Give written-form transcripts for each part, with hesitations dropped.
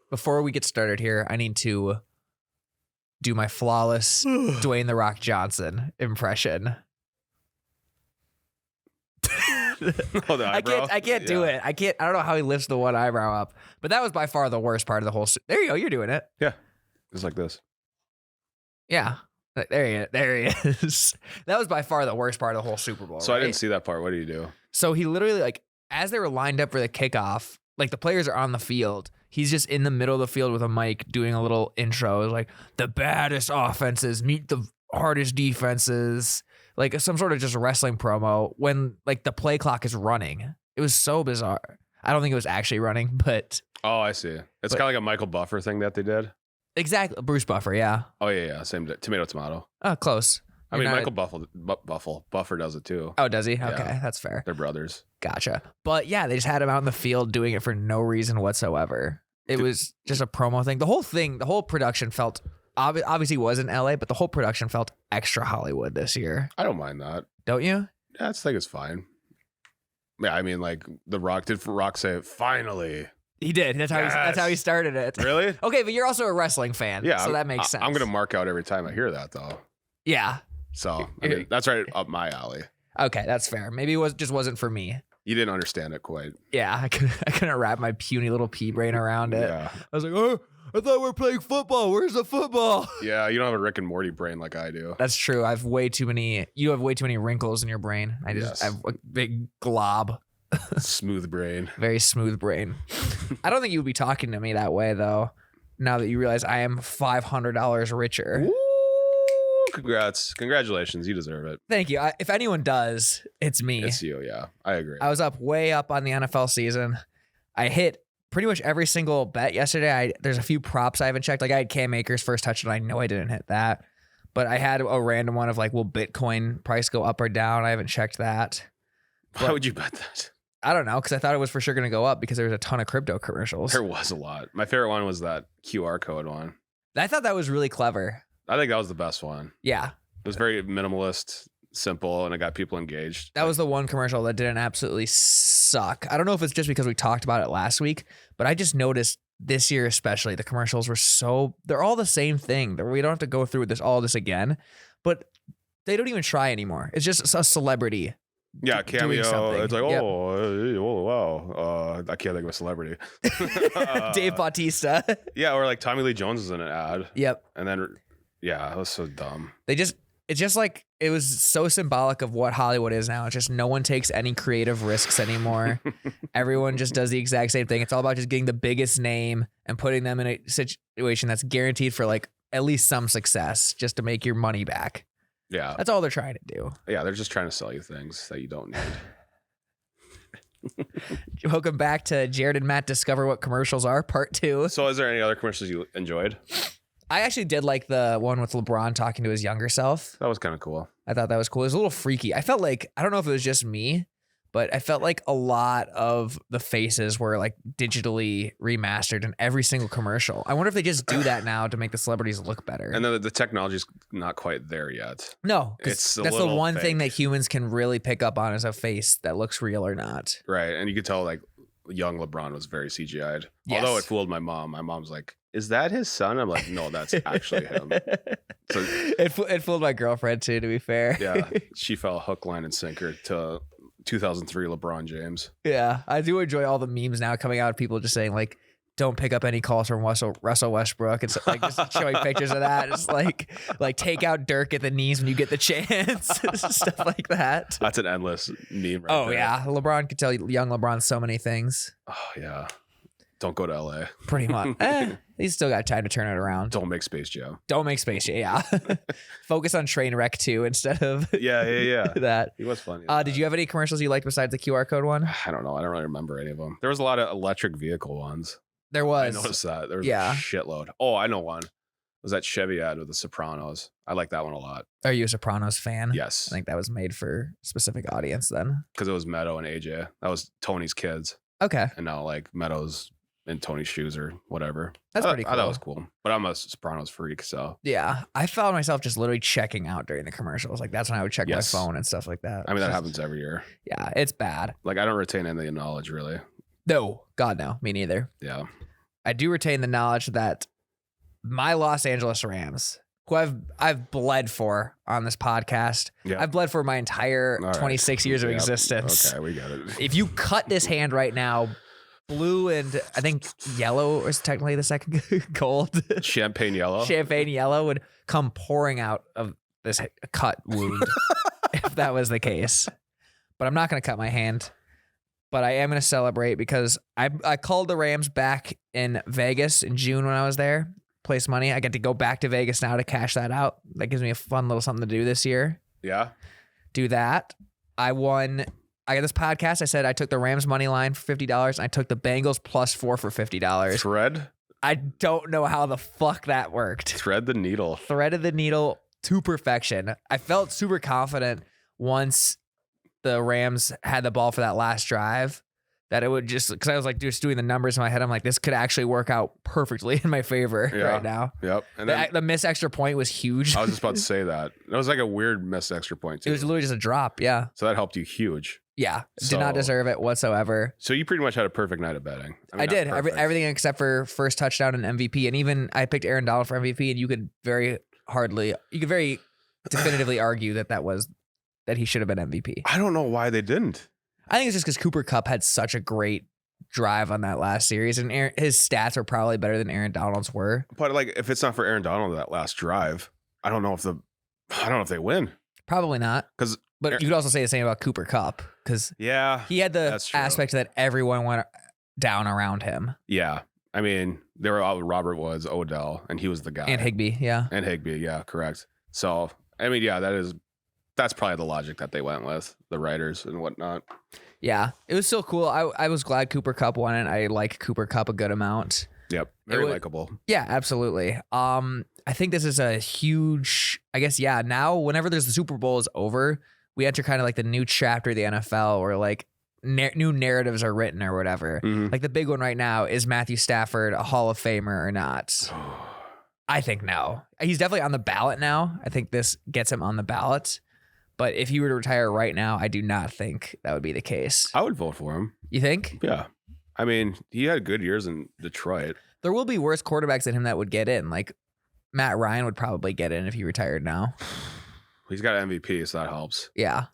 before we get started here, I need to do my flawless Dwayne "The Rock" Johnson impression. I can't do it. I don't know how he lifts the one eyebrow up, but that was by far the worst part of the whole. There you go. You're doing it. Yeah. It's like this. Yeah. There he is. That was by far the worst part of the whole Super Bowl. So right? I didn't see that part. What do you do? So he literally, like, as they were lined up for the kickoff, like the players are on the field. He's just in the middle of the field with a mic doing a little intro. It was like, the baddest offenses meet the hardest defenses. Like some sort of just wrestling promo when like the play clock is running. It was so bizarre. I don't think it was actually running, but. Oh, I see. It's kind of like a Michael Buffer thing that they did. Exactly. Bruce Buffer, yeah. Oh, yeah. Same tomato. Oh, close. I mean, Michael Buffer does it too. Oh, does he? Okay, Yeah. That's fair. They're brothers. Gotcha. But yeah, they just had him out in the field doing it for no reason whatsoever. It was just a promo thing. The whole production felt, obviously was in LA, but the whole production felt extra Hollywood this year. I don't mind that. Don't you? Yeah, I think it's fine. Yeah, I mean, like, did Rock say, finally? He did. That's how he started it. Really? Okay, but you're also a wrestling fan. Yeah. So that makes sense. I'm going to mark out every time I hear that, though. Yeah. So, I mean, that's right up my alley. Okay, that's fair. Maybe it just wasn't for me. You didn't understand it quite. Yeah, I couldn't wrap my puny little pea brain around it. Yeah. I was like, oh, I thought we were playing football. Where's the football? Yeah, you don't have a Rick and Morty brain like I do. That's true. You have way too many wrinkles in your brain. I have a big glob. Smooth brain. Very smooth brain. I don't think you would be talking to me that way, though, now that you realize I am $500 richer. Ooh, congrats. Congratulations. You deserve it. Thank you. If anyone does, it's me. It's you, yeah. I agree. I was way up on the NFL season. I hit pretty much every single bet yesterday. There's a few props I haven't checked. Like I had Cam Akers first touchdown. I know I didn't hit that. But I had a random one of like, will Bitcoin price go up or down? I haven't checked that. Why would you bet that? I don't know, because I thought it was for sure going to go up because there was a ton of crypto commercials. There was a lot. My favorite one was that QR code one. I thought that was really clever. I think that was the best one. Yeah. It was very minimalist, simple, and it got people engaged. That was the one commercial that didn't absolutely suck. I don't know if it's just because we talked about it last week, but I just noticed this year especially, the commercials were they're all the same thing. We don't have to go through all this again, but they don't even try anymore. It's just a celebrity. Yeah, cameo. It's like, Yep. oh, wow. I can't think of a celebrity. Dave Bautista. Yeah, or like Tommy Lee Jones is in an ad. Yep. And then, yeah, it was so dumb. It's just like, it was so symbolic of what Hollywood is now. It's just no one takes any creative risks anymore. Everyone just does the exact same thing. It's all about just getting the biggest name and putting them in a situation that's guaranteed for like at least some success just to make your money back. Yeah. That's all they're trying to do. Yeah, they're just trying to sell you things that you don't need. Welcome back to Jerrod and Matt Discover What Commercials Are, Part 2. So is there any other commercials you enjoyed? I actually did like the one with LeBron talking to his younger self. That was kind of cool. I thought that was cool. It was a little freaky. I felt like, I don't know if it was just me, but I felt like a lot of the faces were like digitally remastered in every single commercial. I wonder if they just do that now to make the celebrities look better. And then the technology's not quite there yet. No, because that's the one thing that humans can really pick up on is a face that looks real or not. Right. And you could tell like young LeBron was very CGI'd. Yes. Although it fooled my mom. My mom's like, is that his son? I'm like, no, that's actually him. So it fooled my girlfriend too, to be fair. Yeah. She fell hook, line, and sinker to 2003 LeBron James. Yeah, I do enjoy all the memes now coming out of people just saying like, don't pick up any calls from Russell Westbrook. It's like just showing pictures of that. It's like take out Dirk at the knees when you get the chance. Stuff like that. That's an endless meme right Oh there. yeah, LeBron could tell young LeBron so many things. Oh yeah. Don't go to LA. Pretty much. He's still got time to turn it around. Don't make Space Jam. Don't make Space Jam. Yeah. Focus on Trainwreck 2 instead of Yeah. that. He was funny. Did you have any commercials you liked besides the QR code one? I don't know. I don't really remember any of them. There was a lot of electric vehicle ones. There was. I noticed that. There was Yeah. a shitload. Oh, I know one. It was that Chevy ad with the Sopranos. I like that one a lot. Are you a Sopranos fan? Yes. I think that was made for a specific audience then. Because it was Meadow and AJ. That was Tony's kids. Okay. And now like Meadow's in Tony's shoes or whatever. That's pretty cool. I thought it was cool. But I'm a Sopranos freak, so. Yeah. I found myself just literally checking out during the commercials. Like that's when I would check Yes. my phone and stuff like that. I mean, that happens every year. Yeah, it's bad. Like I don't retain any knowledge really. No. God, no. Me neither. Yeah. I do retain the knowledge that my Los Angeles Rams, who I've bled for on this podcast, I've bled for my entire 26 years of existence. Okay, we got it. If you cut this hand right now, blue and I think yellow is technically the second gold. Champagne yellow. Champagne yellow would come pouring out of this cut wound if that was the case. But I'm not going to cut my hand. But I am going to celebrate because I called the Rams back in Vegas in June when I was there. Place money. I get to go back to Vegas now to cash that out. That gives me a fun little something to do this year. Yeah. Do that. I got this podcast. I said I took the Rams money line for $50 and I took the Bengals +4 for $50. Thread? I don't know how the fuck that worked. Thread the needle. Threaded the needle to perfection. I felt super confident once the Rams had the ball for that last drive that it would just, because I was like just doing the numbers in my head. I'm like, this could actually work out perfectly in my favor right now. Yep. And then, the missed extra point was huge. I was just about to say that. It was like a weird missed extra point too. It was literally just a drop. Yeah. So that helped you huge. Yeah. Did not deserve it whatsoever. So you pretty much had a perfect night of betting. I did. Everything except for first touchdown and MVP. And even I picked Aaron Donald for MVP, and you could very definitively argue that he should have been MVP. I don't know why they didn't. I think it's just because Cooper Kupp had such a great drive on that last series, and his stats were probably better than Aaron Donald's were. But like, if it's not for Aaron Donald that last drive, I don't know if they win. Probably not. But you could also say the same about Cooper Kupp because he had the aspect that everyone went down around him. Yeah, I mean they were all with Robert Woods, Odell, and he was the guy. And Higbee, yeah, correct. So I mean, yeah, that's probably the logic that they went with, the writers and whatnot. Yeah, it was still cool. I was glad Cooper Kupp won it. I like Cooper Kupp a good amount. Yep, very likable. Yeah, absolutely. I think this is a huge, I guess, yeah, now whenever there's the Super Bowl is over, we enter kind of like the new chapter of the NFL where like new narratives are written or whatever. Mm-hmm. Like the big one right now, is Matthew Stafford a Hall of Famer or not? I think no. He's definitely on the ballot now. I think this gets him on the ballot. But if he were to retire right now, I do not think that would be the case. I would vote for him. You think? Yeah. I mean, he had good years in Detroit. There will be worse quarterbacks than him that would get in. Like Matt Ryan would probably get in if he retired now. He's got an MVP, so that helps. Yeah.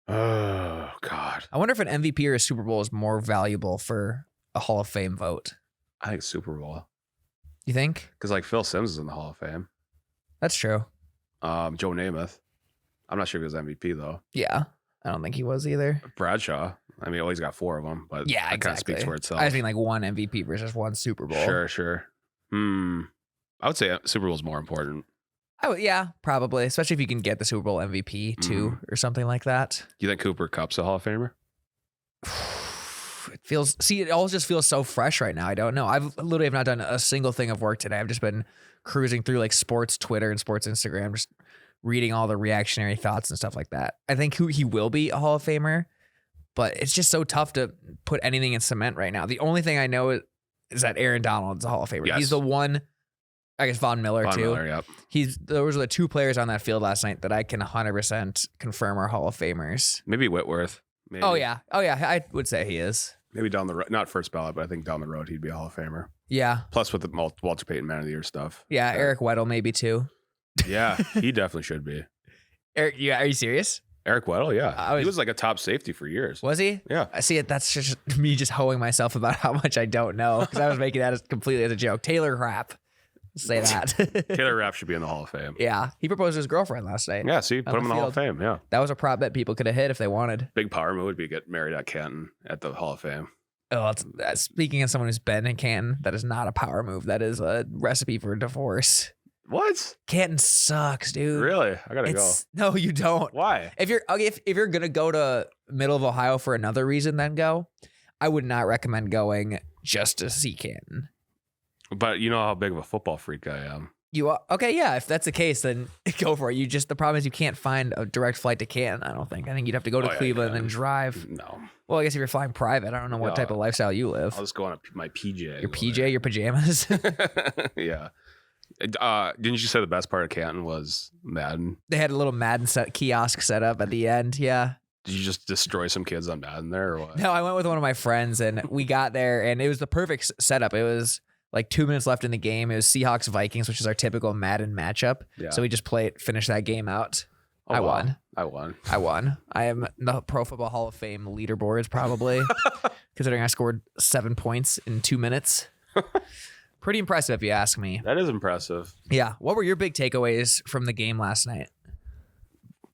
Oh, God. I wonder if an MVP or a Super Bowl is more valuable for a Hall of Fame vote. I think Super Bowl. You think? Because like Phil Simms is in the Hall of Fame. That's true. Joe Namath. I'm not sure if he was MVP, though. Yeah. I don't think he was either. Bradshaw. I mean, he's got 4 of them, but yeah, that kind of speaks for itself. I just mean like one MVP versus one Super Bowl. Sure. I would say Super Bowl is more important. Yeah, probably. Especially if you can get the Super Bowl MVP too, or something like that. You think Cooper Kupp's a Hall of Famer? It all just feels so fresh right now. I don't know. I've literally have not done a single thing of work today. I've just been cruising through like sports Twitter and sports Instagram, just reading all the reactionary thoughts and stuff like that. I think he will be a Hall of Famer, but it's just so tough to put anything in cement right now. The only thing I know is that Aaron Donald's a Hall of Famer. Yes. He's the one. I guess Von Miller too. Miller, yep. Those were the 2 players on that field last night that I can 100% confirm are Hall of Famers. Maybe Whitworth. Maybe. Oh yeah. I would say he is. Maybe down the road, not first ballot, but I think down the road he'd be a Hall of Famer. Yeah. Plus with the Walter Payton Man of the Year stuff. Yeah, Eric Weddle maybe too. Yeah, he definitely should be. Eric, yeah, are you serious? Eric Weddle, yeah. He was like a top safety for years. Was he? Yeah. I see it. That's just me just hoeing myself about how much I don't know because I was making that completely as a joke. Taylor Rapp. Say that. Taylor Rapp should be in the Hall of Fame. Yeah. He proposed to his girlfriend last night. Yeah, see, put him in the Hall of Fame. Yeah. That was a prop bet people could have hit if they wanted. Big power move would be get married at Canton at the Hall of Fame. Oh, speaking of someone who's been in Canton, that is not a power move. That is a recipe for divorce. What? Canton sucks, dude. Really? I gotta go. No, you don't. Why? If you're gonna go to middle of Ohio for another reason, then go. I would not recommend going just to see Canton. But you know how big of a football freak I am. You are okay, yeah. If that's the case, then go for it. The problem is you can't find a direct flight to Canton. I don't think. I think you'd have to go to Cleveland and then drive. No. Well, I guess if you're flying private, I don't know what type of lifestyle you live. I'll just go on my PJ. Your pajamas. Yeah. Didn't you say the best part of Canton was Madden? They had a little Madden kiosk set up at the end. Yeah. Did you just destroy some kids on Madden there or what? No, I went with one of my friends and we got there and it was the perfect setup. It was like 2 minutes left in the game. It was Seahawks Vikings, which is our typical Madden matchup. Yeah. So we just finished that game out. Oh, I wow. won. I won. I am the Pro Football Hall of Fame leaderboards probably, considering I scored 7 points in 2 minutes. Pretty impressive if you ask me. That is impressive. Yeah. What were your big takeaways from the game last night?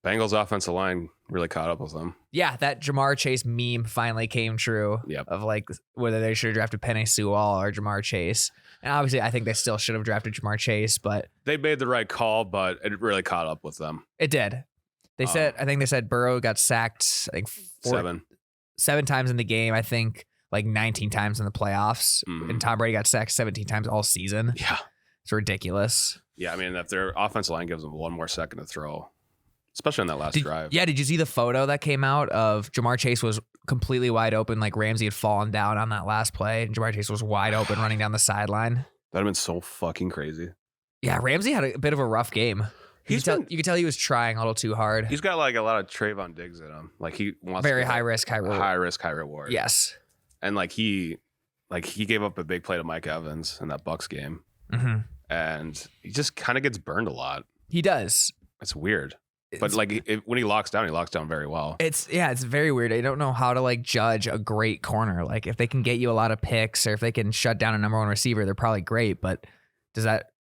Bengals offensive line really caught up with them. Yeah, that Jamar Chase meme finally came true. Yep. Of like whether they should have drafted Penei Sewell or Jamar Chase. And obviously, I think they still should have drafted Jamar Chase, but They made the right call, but it really caught up with them. it did. They said, I think they said Burrow got sacked, I think 7 times in the game. I think like 19 times in the playoffs. Mhm. And Tom Brady got sacked 17 times all season. Yeah. It's ridiculous. Yeah, I mean, if their offensive line gives them one more second to throw, especially on that last drive. Yeah, did you see the photo that came out of Jamar Chase was completely wide open, like Ramsey had fallen down on that last play, and Jamar Chase was wide open running down the sideline. That'd have been so fucking crazy. Yeah, Ramsey had a bit of a rough game. You could tell he was trying a little too hard. He's got like a lot of Trayvon Diggs in him. Like he wants Very to high risk, high reward. High risk, high reward. Yes. And like he gave up a big play to Mike Evans in that Bucks game. Mm-hmm. And he just kind of gets burned a lot. He does. It's weird. But like when he locks down very well. It's very weird. I don't know how to like judge a great corner. Like if they can get you a lot of picks or if they can shut down a number one receiver, they're probably great. But does that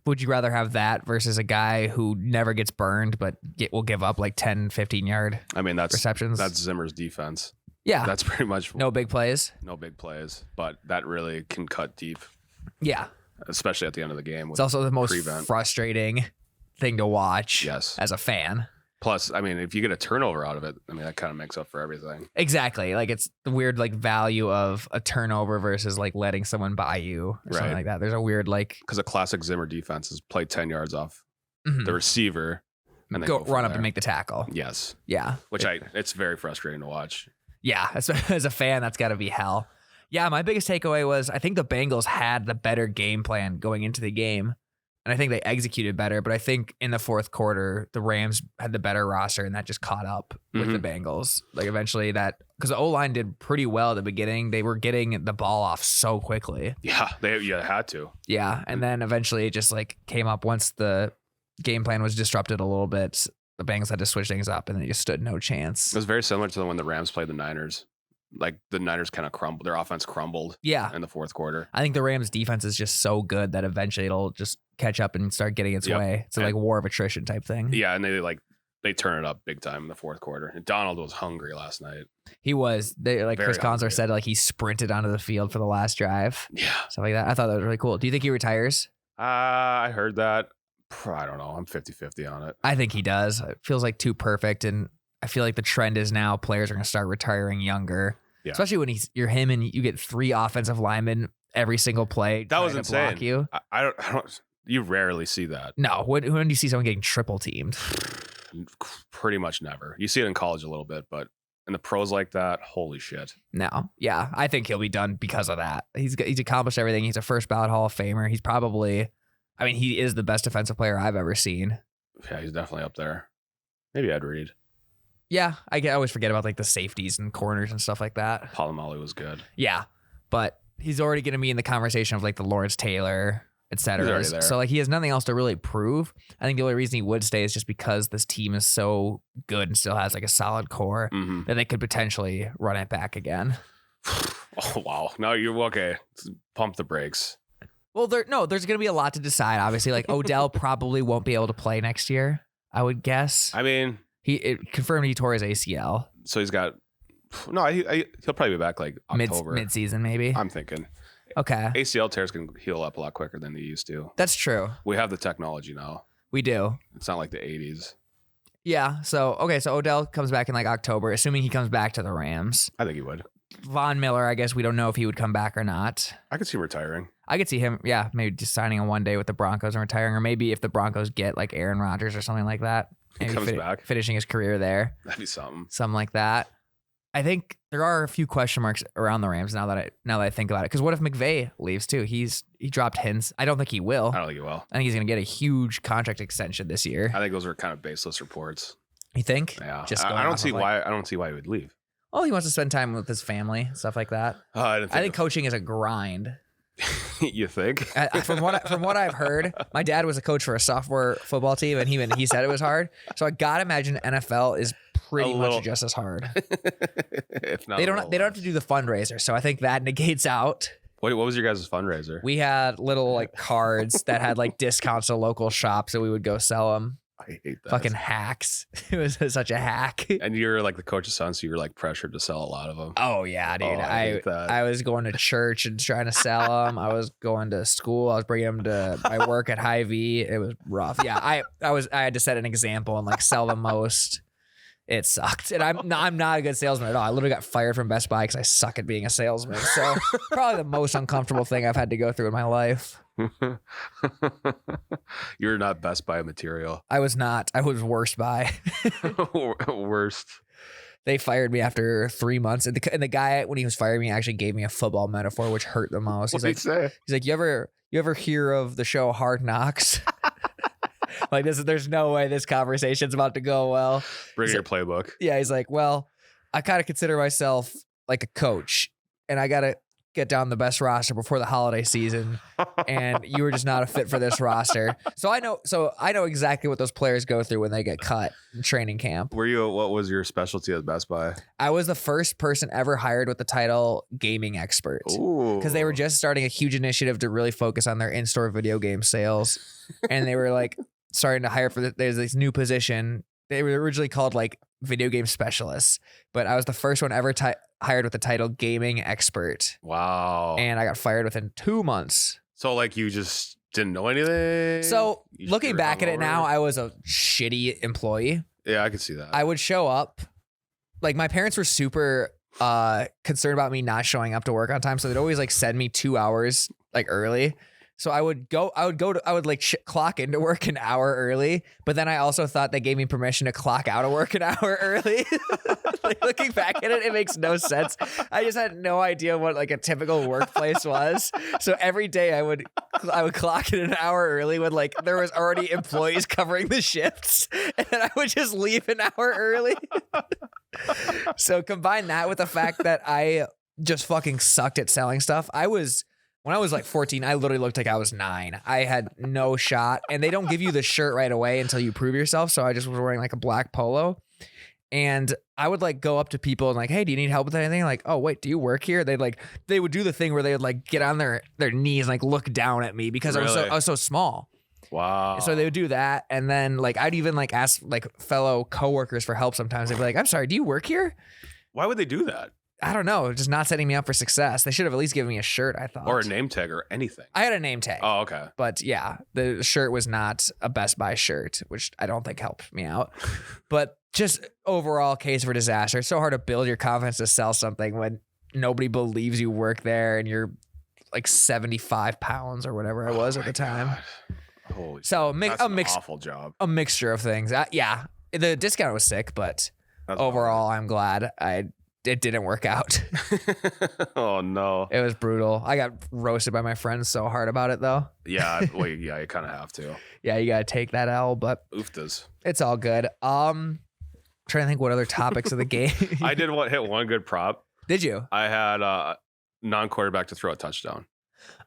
would you rather have that versus a guy who never gets burned but will give up like 10, 15 yard receptions? That's Zimmer's defense. Yeah. That's pretty much no big plays. No big plays, but that really can cut deep. Yeah. Especially at the end of the game. It's also the most frustrating thing to watch as a fan. Plus, I mean, if you get a turnover out of it, I mean, that kind of makes up for everything. Exactly. Like it's the weird like value of a turnover versus like letting someone buy you or something like that. There's a weird like... Because a classic Zimmer defense is play 10 yards off the receiver and then go run up and make the tackle. Yes. Yeah. It's very frustrating to watch. Yeah. As a fan, that's got to be hell. Yeah. My biggest takeaway was I think the Bengals had the better game plan going into the game. And I think they executed better, but I think in the fourth quarter, the Rams had the better roster and that just caught up with the Bengals. Like eventually because the O-line did pretty well at the beginning. They were getting the ball off so quickly. Yeah, they had to. Yeah, and then eventually it just like came up once the game plan was disrupted a little bit. The Bengals had to switch things up and they just stood no chance. It was very similar to when the Rams played the Niners. Like the Niners kind of crumbled. Their offense crumbled in the fourth quarter. I think the Rams defense is just so good that eventually it'll just catch up and start getting its way. It's like war of attrition type thing. Yeah, and they turn it up big time in the fourth quarter. And Donald was hungry last night. He was. Chris Collinsworth said like he sprinted onto the field for the last drive. Yeah. Stuff like that. I thought that was really cool. Do you think he retires? I heard that. I don't know. I'm 50-50 on it. I think he does. It feels like too perfect. And I feel like the trend is now players are going to start retiring younger. Yeah. Especially when you're him and you get 3 offensive linemen every single play. That was insane. Block you. I don't. You rarely see that. No. When do you see someone getting triple teamed? Pretty much never. You see it in college a little bit, but in the pros like that, holy shit. No. Yeah. I think he'll be done because of that. He's accomplished everything. He's a first ballot Hall of Famer. He's probably, he is the best defensive player I've ever seen. Yeah, he's definitely up there. Maybe Ed Reed. Yeah, I always forget about like the safeties and corners and stuff like that. Polamalu was good. Yeah, but he's already going to be in the conversation of like the Lawrence Taylor, et cetera. So like he has nothing else to really prove. I think the only reason he would stay is just because this team is so good and still has like a solid core that they could potentially run it back again. Oh, wow. No, you're okay. Pump the brakes. Well, there's going to be a lot to decide. Obviously, like Odell probably won't be able to play next year, I would guess. It confirmed he tore his ACL. So he's got he'll probably be back like October. Mid-season maybe. I'm thinking. Okay. ACL tears can heal up a lot quicker than they used to. That's true. We have the technology now. We do. It's not like the 80s. Yeah. So Odell comes back in like October, assuming he comes back to the Rams. I think he would. Von Miller, I guess we don't know if he would come back or not. I could see him retiring. I could see him, maybe just signing on one day with the Broncos and retiring, or maybe if the Broncos get like Aaron Rodgers or something like that. He comes back. Finishing his career there. That'd be something. Something like that. I think there are a few question marks around the Rams now that I think about it. Because what if McVay leaves too? He dropped hints. I don't think he will. I don't think he will. I think he's going to get a huge contract extension this year. I think those are kind of baseless reports. You think? Yeah. I don't see why he would leave. Oh, he wants to spend time with his family, stuff like that. I think coaching is a grind. You think? From what I've heard, my dad was a coach for a sophomore football team, and he said it was hard. So I gotta imagine NFL is pretty much just as hard. If not, They don't have to do the fundraiser, so I think that negates out. What was your guys' fundraiser? We had little like cards that had like discounts to local shops, and we would go sell them. I hate that. Fucking hacks. It was such a hack. And you're like the coach's son, so you're like pressured to sell a lot of them. Oh yeah, dude. I hate that. I was going to church and trying to sell them. I was going to school. I was bringing them to my work at Hy-Vee. It was rough. Yeah, I had to set an example and like sell the most. It sucked, and I'm not a good salesman at all. I literally got fired from Best Buy because I suck at being a salesman. So probably the most uncomfortable thing I've had to go through in my life. You're not Best Buy material. I was not. I was Worst Buy. Worst. They fired me after 3 months, and the guy when he was firing me actually gave me a football metaphor, which hurt the most. What did he say? He's like, you ever hear of the show Hard Knocks? Like there's no way this conversation's about to go well. Bring your playbook. Yeah, he's like, well, I kind of consider myself like a coach, and I gotta get down the best roster before the holiday season, and you were just not a fit for this roster. So I know exactly what those players go through when they get cut in training camp. What was your specialty at Best Buy? I was the first person ever hired with the title gaming expert. Because they were just starting a huge initiative to really focus on their in-store video game sales, and they were like starting to hire for there's this new position. They were originally called like video game specialists, but I was the first one ever hired with the title gaming expert. Wow. And I got fired within 2 months. So like you just didn't know anything? So looking back at it now, I was a shitty employee. Yeah, I could see that. I would show up. Like my parents were super concerned about me not showing up to work on time. So they'd always like send me 2 hours like early. So I would clock into work an hour early, but then I also thought they gave me permission to clock out of work an hour early. Like looking back at it, it makes no sense. I just had no idea what like a typical workplace was. So every day I would clock in an hour early when like there was already employees covering the shifts, and then I would just leave an hour early. So combine that with the fact that I just fucking sucked at selling stuff. When I was like 14, I literally looked like I was 9. I had no shot, and they don't give you the shirt right away until you prove yourself. So I just was wearing like a black polo, and I would like go up to people and like, hey, do you need help with anything? Like, oh wait, do you work here? They would do the thing where they would like get on their knees and like look down at me because I was so small. Wow. So they would do that, and then like I'd even like ask like fellow coworkers for help sometimes. They'd be like, I'm sorry, do you work here? Why would they do that? I don't know, just not setting me up for success. They should have at least given me a shirt, I thought. Or a name tag or anything. I had a name tag. Oh, okay. But yeah, the shirt was not a Best Buy shirt, which I don't think helped me out. But just overall case for disaster. It's so hard to build your confidence to sell something when nobody believes you work there and you're like 75 pounds or whatever I was at the time. Holy so that's an awful job. A mixture of things. Yeah, the discount was sick, but overall, I'm glad it didn't work out. Oh no. It was brutal. I got roasted by my friends so hard about it though. Yeah, well, yeah, you kind of have to. Yeah, you gotta take that L, but ooftas. It's all good. Trying to think what other topics of the game. I did hit one good prop. Did you? I had a non-quarterback to throw a touchdown.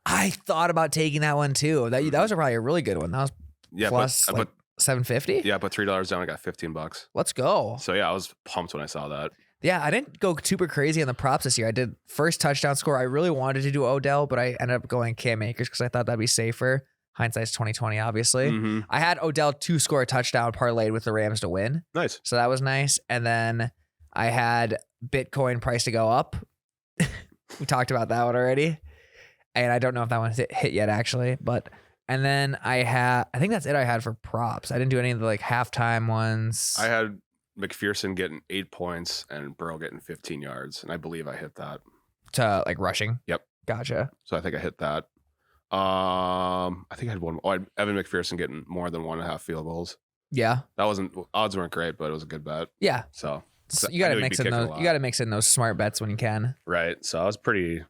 I thought about taking that one too. That was probably a really good one. That was plus like $750. Yeah, I put $3 down. I got $15. Let's go. So yeah, I was pumped when I saw that. Yeah, I didn't go super crazy on the props this year. I did first touchdown score. I really wanted to do Odell, but I ended up going Cam Akers because I thought that'd be safer. Hindsight's 2020, obviously. Mm-hmm. I had Odell to score a touchdown parlayed with the Rams to win. Nice. So that was nice. And then I had Bitcoin price to go up. We talked about that one already. And I don't know if that one's hit yet, actually. And then I think that's it I had for props. I didn't do any of the like halftime ones. I had McPherson getting 8 points and Burrow getting 15 yards. And I believe I hit that. To like rushing? Yep. Gotcha. So I think I hit that. I think I had one. I had Evan McPherson getting more than 1.5 field goals. Yeah. Odds weren't great, but it was a good bet. Yeah. So you got to mix in those. You got to mix in those smart bets when you can. Right. So I was pretty.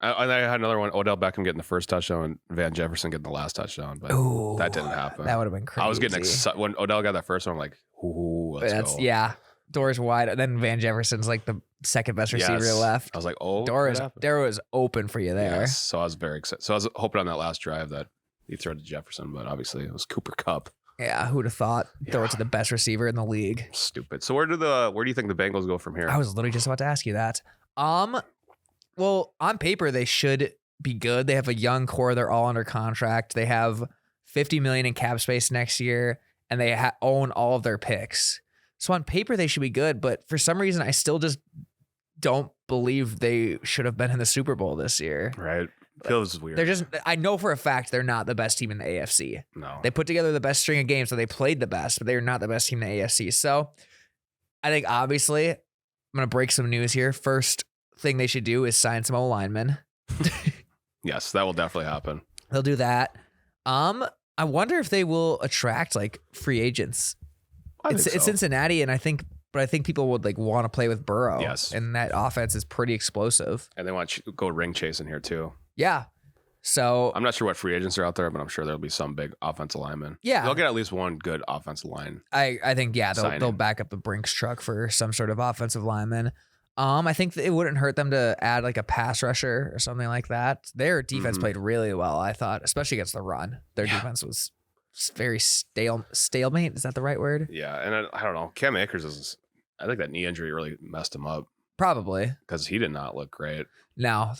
And I had another one, Odell Beckham getting the first touchdown and Van Jefferson getting the last touchdown, but that didn't happen. That would have been crazy. I was getting excited when Odell got that first one. I'm like, ooh, let's go. Yeah, doors wide. And then Van Jefferson's like second best receiver left. I was like, oh, Darrow is open for you there. Yes. So I was very excited. So I was hoping on that last drive that he threw it to Jefferson, but obviously it was Cooper Kupp. Yeah, who'd have thought? Throw it to the best receiver in the league. Stupid. So where do you think the Bengals go from here? I was literally just about to ask you that. Well, on paper they should be good. They have a young core. They're all under contract. They have $50 million in cap space next year, and they own all of their picks. So on paper they should be good, but for some reason I still just don't believe they should have been in the Super Bowl this year. Right. Feels weird. I know for a fact they're not the best team in the AFC. No. They put together the best string of games, so they played the best, but they're not the best team in the AFC. So I think obviously I'm going to break some news here. First thing they should do is sign some O-linemen. Yes, that will definitely happen. They'll do that. I wonder if they will attract like free agents. It's Cincinnati, and I think people would like want to play with Burrow. Yes. And that offense is pretty explosive. And they want to go ring chasing here too. Yeah. So I'm not sure what free agents are out there, but I'm sure there'll be some big offensive linemen. Yeah. They'll get at least one good offensive line. I think, yeah, they'll back up the Brinks truck for some sort of offensive lineman. I think it wouldn't hurt them to add like a pass rusher or something like that. Their defense played really well, I thought, especially against the run. Their defense was very stalemate. Is that the right word? Yeah. And I don't know. Cam Akers I think that knee injury really messed him up. Probably. Because he did not look great. Now, if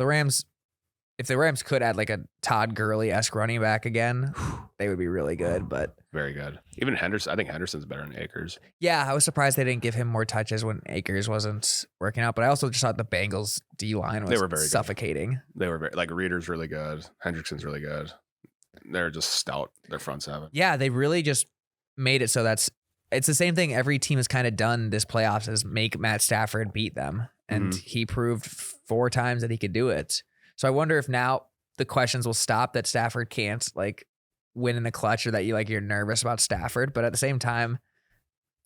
the Rams could add like a Todd Gurley-esque running back again, they would be really good. But very good. Even Henderson, I think Henderson's better than Akers. Yeah, I was surprised they didn't give him more touches when Akers wasn't working out. But I also just thought the Bengals D-line was very suffocating. Good. They were very, like, Reader's really good. Hendrickson's really good. They're just stout, their front seven. Yeah, they really just made it so it's the same thing every team has kind of done this playoffs is make Matt Stafford beat them. And he proved 4 times that he could do it. So I wonder if now the questions will stop that Stafford can't like win in the clutch, or that you're nervous about Stafford. But at the same time,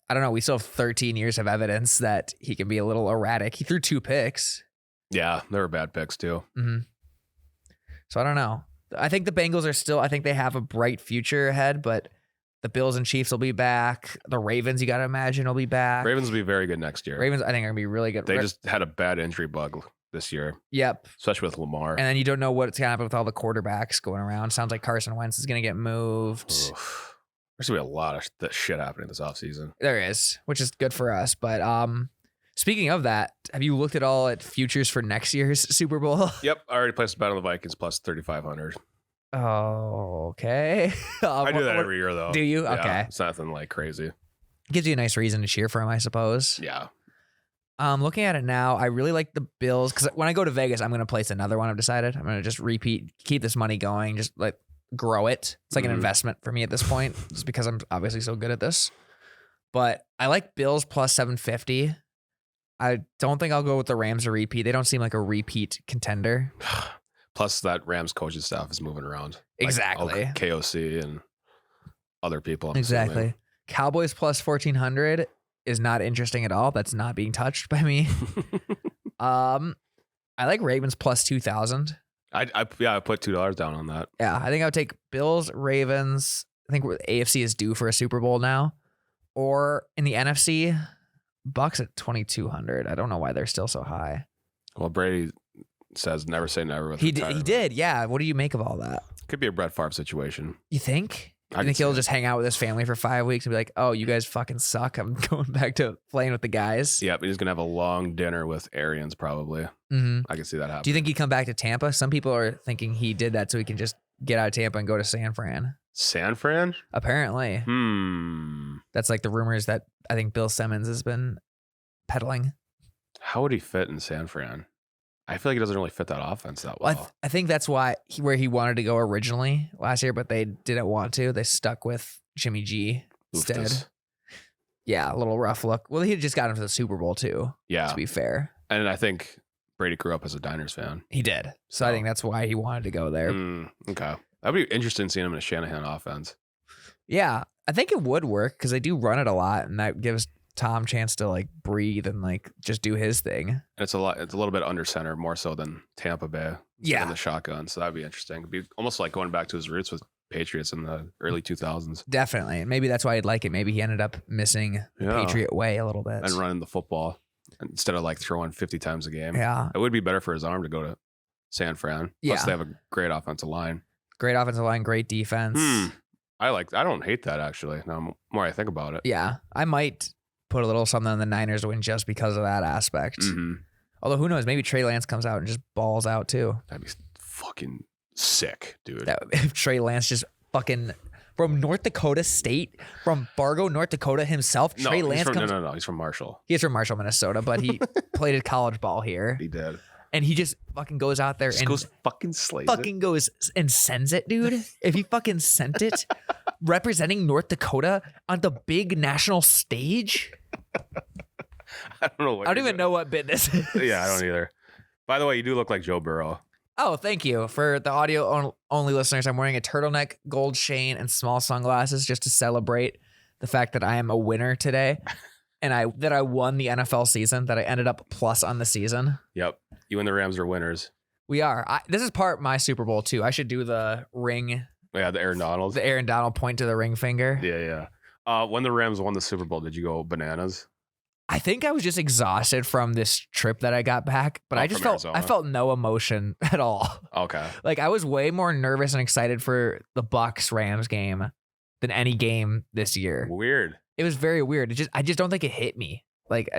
I don't know. We still have 13 years of evidence that he can be a little erratic. He threw 2 picks. Yeah, they were bad picks too. Mm-hmm. So I don't know. I think the Bengals I think they have a bright future ahead, but the Bills and Chiefs will be back. The Ravens, you got to imagine, will be back. Ravens will be very good next year. Ravens, I think, are going to be really good. They just had a bad injury bug this year. Yep. Especially with Lamar. And then you don't know what's going to happen with all the quarterbacks going around. Sounds like Carson Wentz is going to get moved. Oof. There's going to be a lot of shit happening this offseason. There is, which is good for us. But speaking of that, have you looked at all at futures for next year's Super Bowl? Yep. I already placed a bet on the Vikings plus 3,500. Oh, okay. I do that every year, though. Do you? Yeah, okay. It's nothing like crazy. Gives you a nice reason to cheer for him, I suppose. Yeah. Looking at it now, I really like the Bills because when I go to Vegas, I'm going to place another one. I've decided I'm going to just keep this money going, just like grow it. It's like an investment for me at this point, just because I'm obviously so good at this. But I like Bills plus 750. I don't think I'll go with the Rams to repeat. They don't seem like a repeat contender. Plus, that Rams coaching staff is moving around. Exactly. Like KOC and other people. Exactly. Assuming. Cowboys plus 1,400 is not interesting at all. That's not being touched by me. I like Ravens plus 2,000. I put $2 down on that. Yeah, I think I would take Bills, Ravens. I think AFC is due for a Super Bowl now. Or in the NFC, Bucks at 2,200. I don't know why they're still so high. Well, Brady says never say never. With he did. Yeah. What do you make of all that? Could be a Brett Favre situation. You think? I think he'll just hang out with his family for 5 weeks and be like, "Oh, you guys fucking suck. I'm going back to playing with the guys." Yeah, but he's gonna have a long dinner with Arians probably. Mm-hmm. I can see that happening. Do you think he'd come back to Tampa? Some people are thinking he did that so he can just get out of Tampa and go to San Fran. San Fran? Apparently. That's like the rumors that I think Bill Simmons has been peddling. How would he fit in San Fran? I feel like he doesn't really fit that offense that well. I think that's why where he wanted to go originally last year, but they didn't want to. They stuck with Jimmy G instead. Yeah, a little rough look. Well, he had just got him to the Super Bowl too. Yeah, to be fair. And I think Brady grew up as a Niners fan. He did. So I think that's why he wanted to go there. Okay. That'd be interesting seeing him in a Shanahan offense. Yeah, I think it would work because they do run it a lot, and that gives Tom chance to like breathe and like just do his thing. And it's a little bit under center, more so than Tampa Bay. Yeah, in the shotgun. So that'd be interesting. It'd be almost like going back to his roots with Patriots in the early 2000s. Definitely. Maybe that's why I'd like it. Maybe he ended up missing the Patriot way a little bit and running the football. instead of like throwing 50 times a game. Yeah. It would be better for his arm to go to San Fran. Plus, they have a great offensive line. Great offensive line, great defense. I don't hate that, actually. Now, the more I think about it. Yeah. I might put a little something on the Niners to win just because of that aspect. Although, who knows? Maybe Trey Lance comes out and just balls out, too. That'd be fucking sick, dude. If Trey Lance just fucking... From North Dakota State, from Fargo, North Dakota himself, Trey Lance comes... No. He's from Marshall. He's from Marshall, Minnesota, but he played at college ball here. He did. And he just fucking goes out there and goes fucking slays fucking goes and sends it, dude. If he fucking sent it, representing North Dakota on the big national stage. I don't know. I don't even know what bit this is. Yeah, I don't either. By the way, you do look like Joe Burrow. Oh, thank you. For the audio only listeners, I'm wearing a turtleneck, gold chain, and small sunglasses just to celebrate the fact that I am a winner today. And that I won the NFL season, that I ended up plus on the season. Yep. You and the Rams are winners. We are. This is part of my Super Bowl, too. I should do the ring. Yeah, the Aaron Donald. The Aaron Donald point to the ring finger. Yeah. When the Rams won the Super Bowl, did you go bananas? I think I was just exhausted from this trip that I got back, but I felt no emotion at all. Okay. Like I was way more nervous and excited for the Bucs Rams game than any game this year. Weird. It was very weird. I just don't think it hit me. Like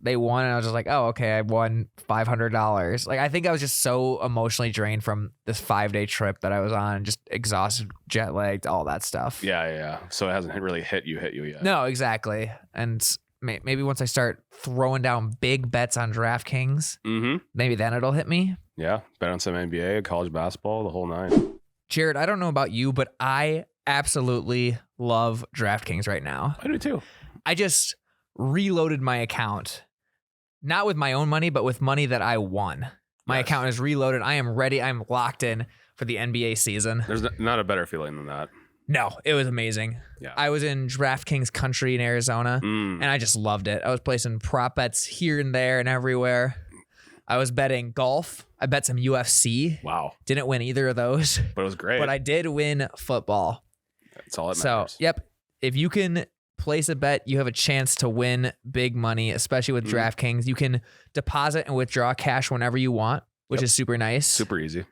they won and I was just like, oh, okay, I won $500. Like I think I was just so emotionally drained from this 5-day trip that I was on, just exhausted, jet lagged, all that stuff. Yeah. So it hasn't really hit you yet. No, exactly. And maybe once I start throwing down big bets on DraftKings, maybe then it'll hit me. Yeah, bet on some NBA, college basketball, the whole nine. Jerrod, I don't know about you, but I absolutely love DraftKings right now. I do too. I just reloaded my account, not with my own money, but with money that I won. My account is reloaded. I am ready. I'm locked in for the NBA season. There's not a better feeling than that. No, it was amazing. Yeah. I was in DraftKings country in Arizona, and I just loved it. I was placing prop bets here and there and everywhere. I was betting golf. I bet some UFC. Wow. Didn't win either of those. But it was great. But I did win football. That's all that matters. So, yep. If you can place a bet, you have a chance to win big money, especially with DraftKings. You can deposit and withdraw cash whenever you want, which is super nice. Super easy.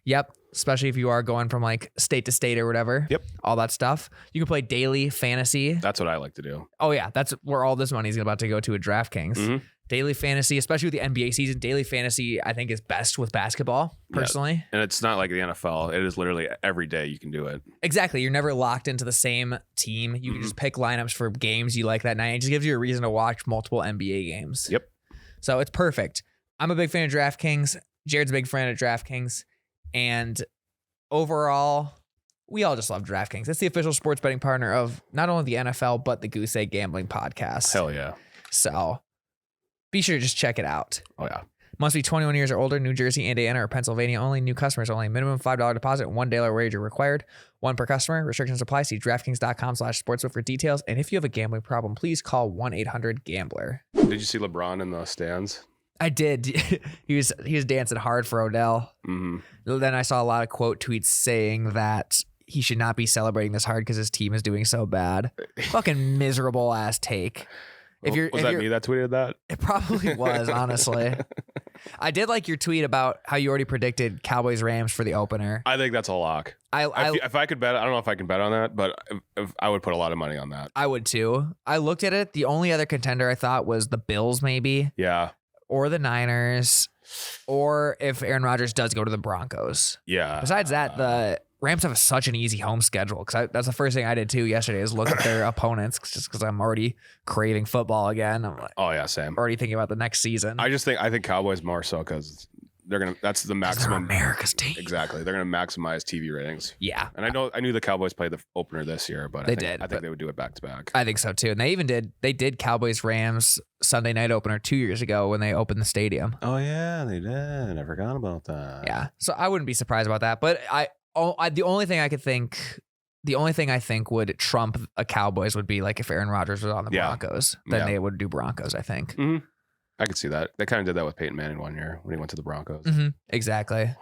Yep. Especially if you are going from like state to state or whatever. Yep. All that stuff. You can play daily fantasy. That's what I like to do. Oh, yeah. That's where all this money is about to go to at DraftKings. Daily fantasy, especially with the NBA season, daily fantasy, I think is best with basketball, personally. Yeah. And it's not like the NFL. It is literally every day you can do it. Exactly. You're never locked into the same team. You can just pick lineups for games you like that night. It just gives you a reason to watch multiple NBA games. Yep. So it's perfect. I'm a big fan of DraftKings. Jared's a big fan of DraftKings. And overall, we all just love DraftKings. It's the official sports betting partner of not only the NFL, but the Goose Egg Gambling Podcast. Hell yeah. So be sure to just check it out. Oh, yeah. Must be 21 years or older, New Jersey, Indiana, or Pennsylvania only. New customers only. Minimum $5 deposit, $1 wager required. One per customer. Restrictions apply. See DraftKings.com/sportsbook for details. And if you have a gambling problem, please call 1-800-GAMBLER. Did you see LeBron in the stands? I did. He was dancing hard for Odell. Then I saw a lot of quote tweets saying that he should not be celebrating this hard because his team is doing so bad. Fucking miserable ass take. Was that me that tweeted that? It probably was, honestly. I did like your tweet about how you already predicted Cowboys Rams for the opener. I think that's a lock. If I could bet, I don't know if I can bet on that, but if I would put a lot of money on that. I would too. I looked at it. The only other contender I thought was the Bills, maybe. Yeah. Or the Niners, or if Aaron Rodgers does go to the Broncos. Yeah. Besides that, the Rams have such an easy home schedule, because that's the first thing I did too yesterday is look at their opponents, just because I'm already craving football again. I'm like, oh yeah, same. Already thinking about the next season. I think Cowboys more so because that's the maximum. They're America's team. Exactly. They're gonna maximize TV ratings. Yeah. And I knew the Cowboys played the opener this year, but I think they would do it back to back. I think so too. And they did Cowboys Rams Sunday night opener 2 years ago when they opened the stadium. Oh yeah, they did. I forgot about that. Yeah. So I wouldn't be surprised about that. But the only thing I think would trump a Cowboys would be like if Aaron Rodgers was on the Broncos, then they would do Broncos, I think. Mm-hmm. I could see that. They kind of did that with Peyton Manning one year when he went to the Broncos. Mm-hmm. Exactly.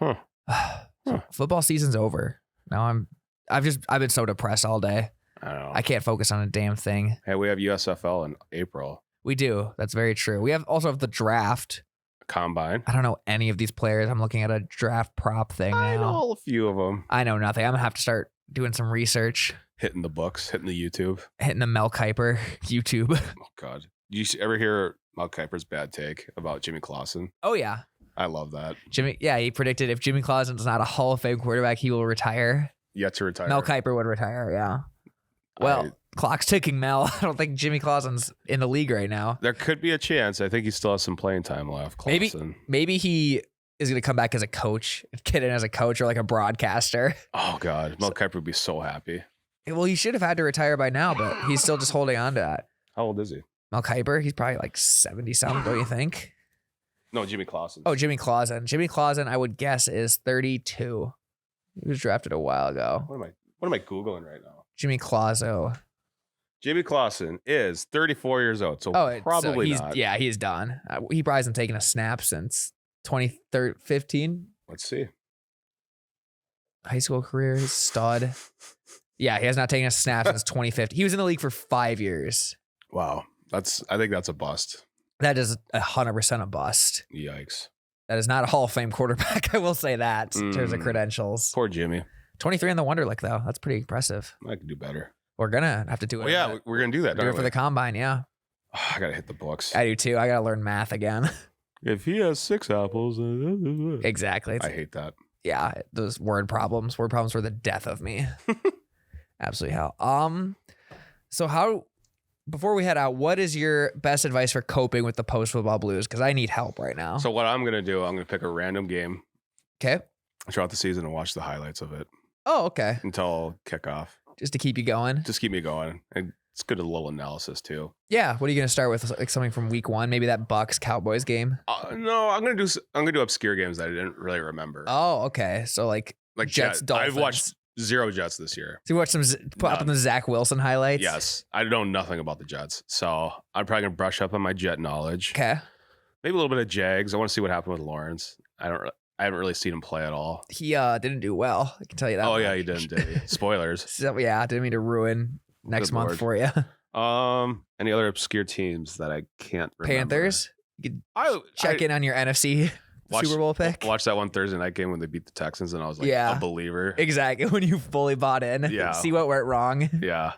Football season's over. Now I've been so depressed all day. I don't know. I can't focus on a damn thing. Hey, we have USFL in April. We do. That's very true. We also have the draft. Combine. I don't know any of these players. I'm looking at a draft prop thing now. I know a few of them. I know nothing. I'm going to have to start doing some research. Hitting the books, hitting the YouTube. Hitting the Mel Kiper YouTube. Oh, God. You ever hear Mel Kiper's bad take about Jimmy Clausen? Oh, yeah. I love that. He predicted if Jimmy Clausen's not a Hall of Fame quarterback, he will retire. Yet to retire. Mel Kiper would retire, yeah. Well, clock's ticking, Mel. I don't think Jimmy Clausen's in the league right now. There could be a chance. I think he still has some playing time left. Clausen. Maybe he is going to come back as a coach, get in as a coach or like a broadcaster. Oh, God. Mel Kiper would be so happy. Well, he should have had to retire by now, but he's still just holding on to that. How old is he? Mel Kiper, he's probably like 70-something, don't you think? No, Jimmy Clausen. Oh, Jimmy Clausen. Jimmy Clausen, I would guess, is 32. He was drafted a while ago. What am I Googling right now? Jimmy Clausen. Jimmy Clausen is 34 years old, so probably not. Yeah, he's done. He probably hasn't taken a snap since 2015. Let's see. High school career, he's stud. Yeah, he has not taken a snap since 2015. He was in the league for 5 years. Wow. I think that's a bust. That is 100% a bust. Yikes. That is not a Hall of Fame quarterback. I will say that in terms of credentials. Poor Jimmy. 23 in the Wonderlic, though. That's pretty impressive. I could do better. We're going to have to do it. Oh, yeah, we're going to do that. Do it for the combine, yeah. Oh, I got to hit the books. I do too. I got to learn math again. If he has 6 apples. Exactly. I hate that. Yeah, those word problems. Word problems were the death of me. Absolutely hell. So before we head out, what is your best advice for coping with the post-football blues? Because I need help right now. So what I'm going to do, I'm going to pick a random game. Okay. Throughout the season and watch the highlights of it. Oh, okay. Until kickoff. Just to keep you going? Just keep me going. And it's good a little analysis too. Yeah. What are you going to start with? Like something from week 1? Maybe that Bucks-Cowboys game? No, I'm going to do obscure games that I didn't really remember. Oh, okay. So like Jets, Dolphins. I've watched 0 Jets this year. So you watch some pop in the Zach Wilson highlights? Yes. I know nothing about the Jets. So I'm probably going to brush up on my Jet knowledge. Okay. Maybe a little bit of Jags. I want to see what happened with Lawrence. I haven't really seen him play at all. He didn't do well. I can tell you that. Oh, yeah, he didn't, did he? Spoilers. So, yeah, I didn't mean to ruin next month for you. Any other obscure teams that I can't remember? Panthers? You could check in on your NFC Super Bowl pick. Watch that one Thursday night game when they beat the Texans, and I was like a believer. Exactly. When you fully bought in. Yeah. See what went wrong. Yeah.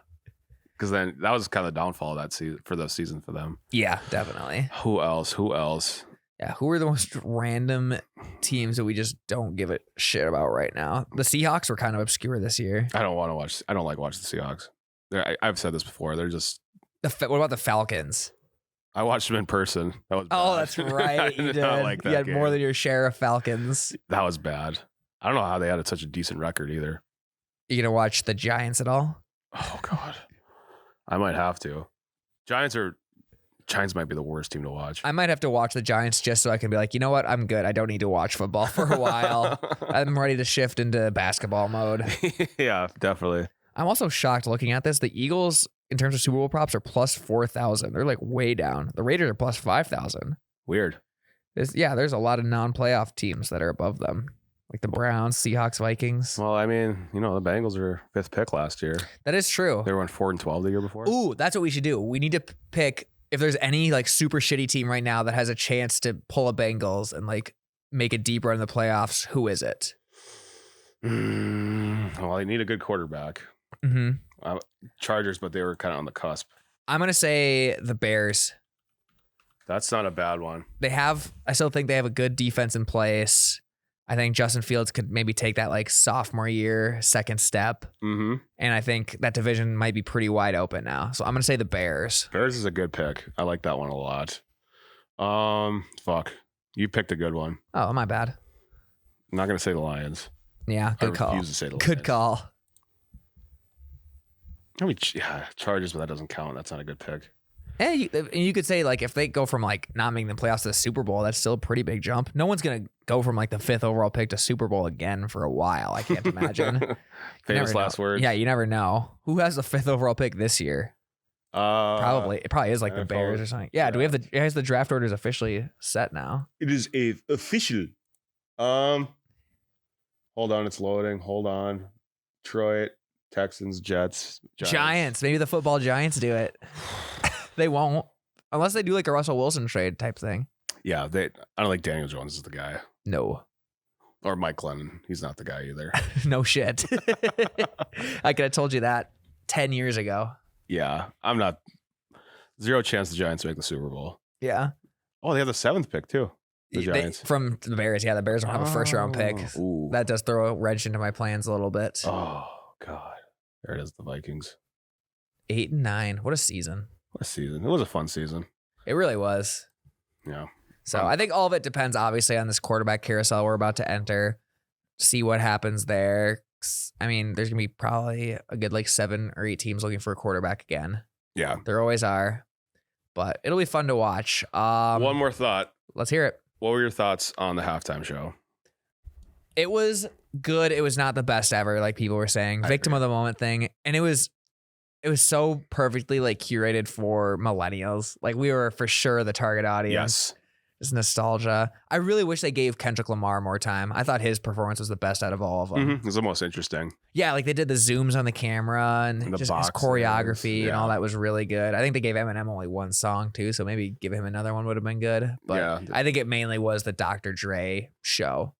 Because then that was kind of the downfall of that season for the season for them. Yeah, definitely. Who else? Yeah, who are the most random teams that we just don't give a shit about right now? The Seahawks were kind of obscure this year. I don't like watching the Seahawks. I've said this before. They're just. What about the Falcons? I watched them in person. That was bad. Oh, that's right. You did. Like that you had game. more than your share of Falcons. That was bad. I don't know how they had such a decent record either. You gonna watch the Giants at all? Oh God, I might have to. Giants might be the worst team to watch. I might have to watch the Giants just so I can be like, you know what? I'm good. I don't need to watch football for a while. I'm ready to shift into basketball mode. Yeah, definitely. I'm also shocked looking at this. The Eagles, in terms of Super Bowl props, are plus 4,000. They're like way down. The Raiders are plus 5,000. Weird. There's a lot of non-playoff teams that are above them. Like the Browns, Seahawks, Vikings. Well, I mean, the Bengals were 5th pick last year. That is true. They were on 4-12 the year before. Ooh, that's what we should do. We need to pick if there's any like super shitty team right now that has a chance to pull a Bengals and like make a deep run in the playoffs. Who is it? Well, they need a good quarterback. Mm-hmm. Chargers, but they were kind of on the cusp. I'm going to say the Bears. That's not a bad one. I still think they have a good defense in place. I think Justin Fields could maybe take that like sophomore year, second step. Mm-hmm. And I think that division might be pretty wide open now. So I'm going to say the Bears. Bears is a good pick. I like that one a lot. Fuck. You picked a good one. Oh, my bad. I'm not going to say the Lions. Yeah, good call. I refuse to say the Lions. Good call. I mean, yeah, Chargers, but that doesn't count. That's not a good pick. And you could say, like, if they go from, like, not making the playoffs to the Super Bowl, that's still a pretty big jump. No one's going to go from, like, the 5th overall pick to Super Bowl again for a while. I can't imagine. Famous last words. Yeah, you never know. Who has the 5th overall pick this year? It probably is, like, the Bears or something. Yeah, do we have the draft orders officially set now? It is official. Hold on, it's loading. Hold on. Detroit, Texans, Jets. Giants. Maybe the football Giants do it. They won't. unless they do like a Russell Wilson trade type thing. Yeah, I don't think Daniel Jones is the guy. No. Or Mike Glennon. He's not the guy either. No shit. I could have told you that 10 years ago. Yeah, I'm not. Zero chance the Giants make the Super Bowl. Yeah. Oh, they have the 7th pick too. The Giants. From the Bears. Yeah, the Bears don't have a first round pick. Ooh. That does throw a wrench into my plans a little bit. Oh, God. There it is, the Vikings. 8-9. What a season. What a season. It was a fun season. It really was. Yeah. So I think all of it depends, obviously, on this quarterback carousel we're about to enter. See what happens there. I mean, there's going to be probably a good like 7 or 8 teams looking for a quarterback again. Yeah. There always are. But it'll be fun to watch. One more thought. Let's hear it. What were your thoughts on the halftime show? It was good. It was not the best ever, like people were saying. Victim of the moment thing. And it was so perfectly like curated for millennials. Like we were for sure the target audience. Yes. Just nostalgia. I really wish they gave Kendrick Lamar more time. I thought his performance was the best out of all of them. Mm-hmm. It was the most interesting. Yeah, like they did the zooms on the camera and the just his boxes, choreography and yeah. all that was really good. I think they gave Eminem only one song too, so maybe give him another one would have been good. But Yeah. I think it mainly was the Dr. Dre show.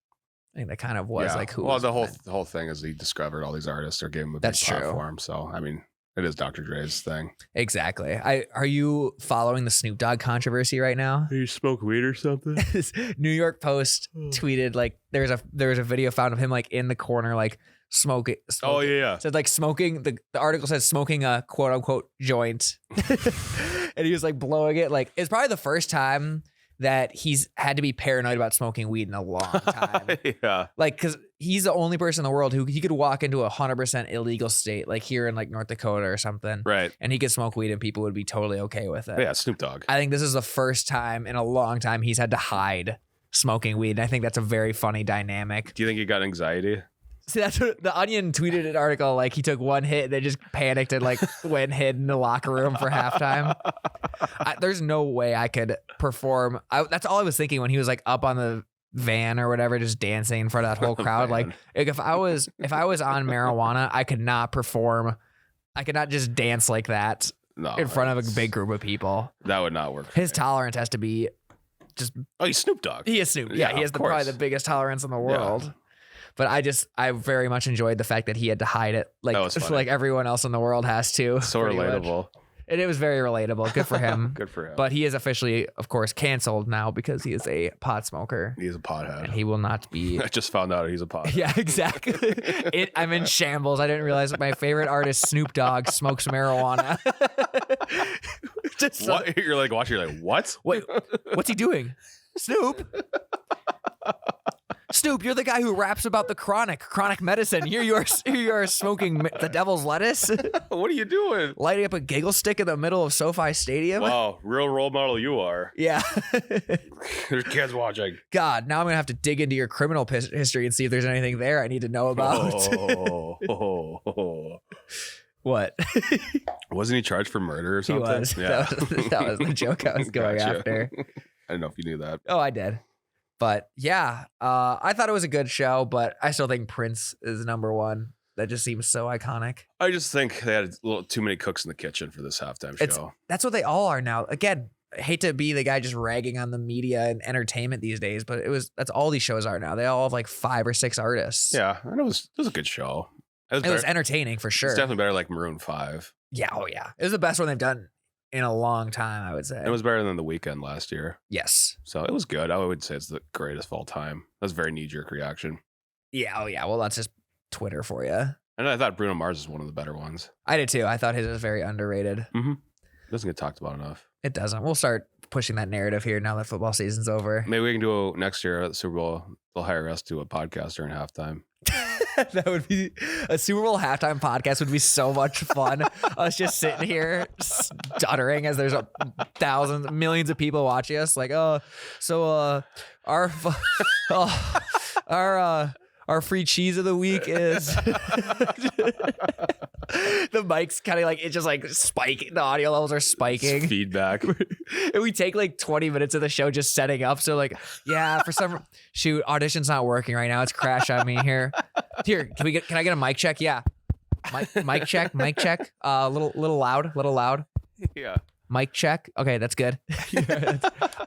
I think that kind of was like who. Well, was the winning. whole thing is he discovered all these artists or gave him a big That's true. platform. So I mean, it is Dr. Dre's thing. Exactly. Are you following the Snoop Dogg controversy right now? You smoke weed or something? New York Post tweeted like there was a video found of him like in the corner like smoking. Oh yeah. Said like smoking. The article says smoking a quote unquote joint, and he was like blowing it. Like it's probably the first time that he's had to be paranoid about smoking weed in a long time. Yeah. Like, because he's the only person in the world who he could walk into 100% illegal state, like here in like North Dakota or something, Right. and he could smoke weed and people would be totally okay with it. Yeah, Snoop Dogg. I think this is the first time in a long time he's had to hide smoking weed. And I think that's a very funny dynamic. Do you think he got anxiety? See, that's what the Onion tweeted an article. Like he took one hit and then just panicked and like went hid in the locker room for halftime. There's no way I could perform. That's all I was thinking when he was like up on the van or whatever, just dancing in front of that whole crowd. Like if I was on marijuana, I could not perform. I could not just dance like that in front of a big group of people. That would not work. His tolerance has to be just. Oh, he's Snoop Dogg. He is Snoop. Yeah, he has probably the biggest tolerance in the world. Yeah. But I very much enjoyed the fact that he had to hide it like everyone else in the world has to. So relatable. And it was very relatable. Good for him. Good for him. But he is officially, of course, canceled now because he is a pot smoker. He's a pothead. And he will not be. I just found out he's a pothead. Yeah, exactly. I'm in shambles. I didn't realize that my favorite artist, Snoop Dogg, smokes marijuana. What? You're like watching, you're like, what? Wait, what's he doing? Snoop? Snoop, you're the guy who raps about the chronic medicine. Here you are smoking the devil's lettuce. What are you doing? Lighting up a giggle stick in the middle of SoFi Stadium. Wow, real role model you are. Yeah. There's kids watching. God, now I'm going to have to dig into your criminal history and see if there's anything there I need to know about. What? Wasn't he charged for murder or something? He was. Yeah. That was the joke I was going after. I didn't know if you knew that. Oh, I did. But yeah, I thought it was a good show, but I still think Prince is number one. That just seems so iconic. I just think they had a little too many cooks in the kitchen for this halftime show. That's what they all are now. Again, I hate to be the guy just ragging on the media and entertainment these days, but that's all these shows are now. They all have like 5 or 6 artists. Yeah, and it was a good show. It was entertaining for sure. It's definitely better like Maroon 5. Yeah, oh yeah. It was the best one they've done in a long time, I would say. It was better than The Weeknd last year. Yes. So it was good. I would say it's the greatest of all time. That's a very knee-jerk reaction. Yeah, oh yeah. Well, that's just Twitter for you. And I thought Bruno Mars is one of the better ones. I did too. I thought his was very underrated. Mm-hmm. Doesn't get talked about enough. It doesn't. We'll start pushing that narrative here now that football season's over. Maybe we can do next year at the Super Bowl. They'll hire us to do a podcast during halftime. That would be a Super Bowl halftime podcast. Would be so much fun. Us just sitting here stuttering as there's millions of people watching us. Like, our free cheese of the week is the mic's kind of like it's just like spiking. The audio levels are spiking. It's feedback. And we take like 20 minutes of the show just setting up. So like, yeah, for some audition's not working right now. It's crash on me here. Here, can I get a mic check? Yeah. Mic check. Little loud. Yeah. Mic check. Okay, that's good.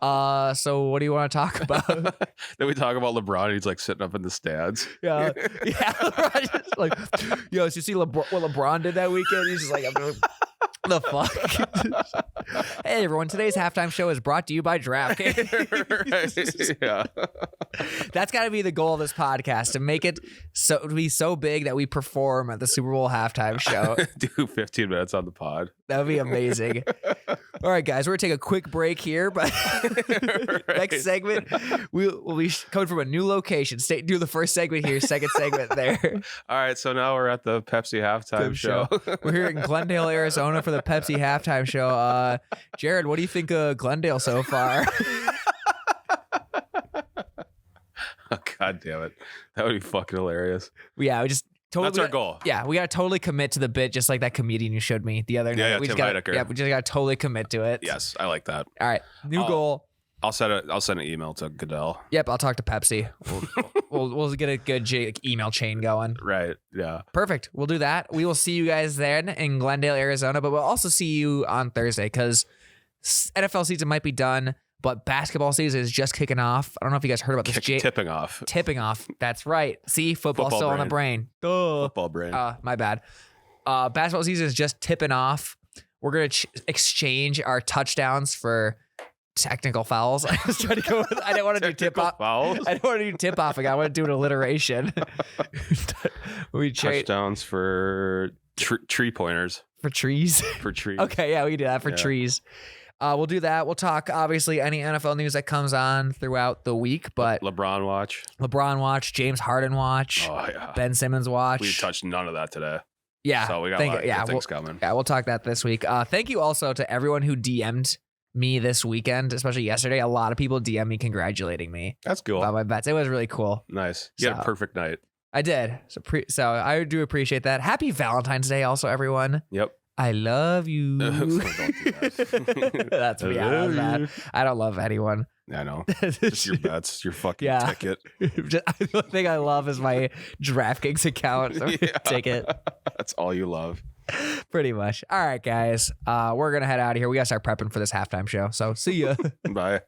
So what do you want to talk about? Then we talk about LeBron. And he's like sitting up in the stands. Yeah. LeBron just like, yo, did you see what LeBron did that weekend? He's just like, the fuck? Hey, everyone. Today's halftime show is brought to you by DraftKings. Yeah. That's got to be the goal of this podcast, to make it so big that we perform at the Super Bowl halftime show. Do 15 minutes on the pod. That would be amazing. All right, guys, we're going to take a quick break here, but next segment, we'll be coming from a new location. Do the first segment here, second segment there. All right, so now we're at the Pepsi halftime show. We're here in Glendale, Arizona for the Pepsi halftime show. Jerrod, what do you think of Glendale so far? Oh, God damn it. That would be fucking hilarious. Yeah, we just totally. That's our goal. Yeah, we got to totally commit to the bit, just like that comedian you showed me the other night. Yeah, we Tim just Heidecker. Yeah, we just got to totally commit to it. Yes, I like that. All right, new goal. I'll send an email to Goodell. Yep, I'll talk to Pepsi. We'll get a good email chain going. Right, yeah. Perfect. We'll do that. We will see you guys then in Glendale, Arizona, but we'll also see you on Thursday because NFL season might be done, but basketball season is just kicking off. I don't know if you guys heard about this. Tipping off. Tipping off. That's right. See, football's still on the brain. Football brain. My bad. Basketball season is just tipping off. We're going to exchange our touchdowns for technical fouls. I was trying to go with, I didn't want to do tip off. Fouls? I didn't want to do tip offing. I want to do an alliteration. We trade touchdowns for tree pointers. For trees. For trees. Okay, yeah, we can do that for trees. We'll do that. We'll talk, obviously, any NFL news that comes on throughout the week, but LeBron watch, James Harden watch, Ben Simmons watch. We touched none of that today. Yeah. So we got a lot of good things coming. Yeah, we'll talk that this week. Thank you also to everyone who DM'd me this weekend, especially yesterday. A lot of people DM me congratulating me. That's cool. About my bets. It was really cool. Nice. You had a perfect night. I did. So I do appreciate that. Happy Valentine's Day also, everyone. Yep. I love you. Don't do that. That's me. I love that. I don't love anyone. I know. Just your bets, your fucking ticket. The thing I love is my DraftKings account ticket. That's all you love. Pretty much. All right, guys. We're going to head out of here. We got to start prepping for this halftime show. So see ya. Bye.